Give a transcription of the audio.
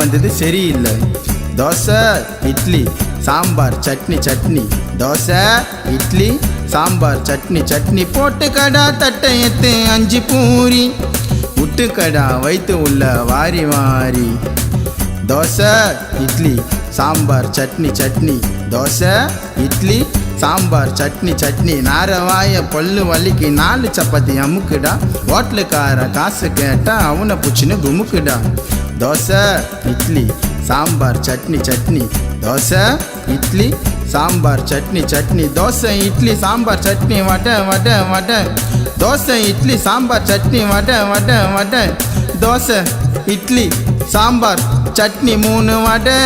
வந்தது சரியில்லை. தோசை இட்லி சாம்பார் சட்னி சட்னி, தோசை இட்லி சாம்பார் சட்னி சட்னி, போட்டுக்கடா தட்டை எத்து 5 பூரி, விட்டுக்கடா வயிற்று உள்ள வாரி வாரி. தோசை இட்லி சாம்பார் சட்னி சட்னி, தோசை இட்லி சாம்பார் சட்னி சட்னி, நாரவாய பல்லு வலிக்கு 4 சப்பாத்தி அமுக்குடா, ஹோட்டலுக்கார காசு கேட்டா அவனை புச்சின்னு குமுக்குடா. தோசை இட்லி சாம்பார் சட்னி சட்னி, தோசை இட்லி சாம்பார் சட்னி சட்னி, தோசை இட்லி சாம்பார் சட்னி வடை வடை வடை, தோசை இட்லி சாம்பார் சட்னி வடை வடை வடை, தோசை இட்லி சாம்பார் சட்னி 3 வடை.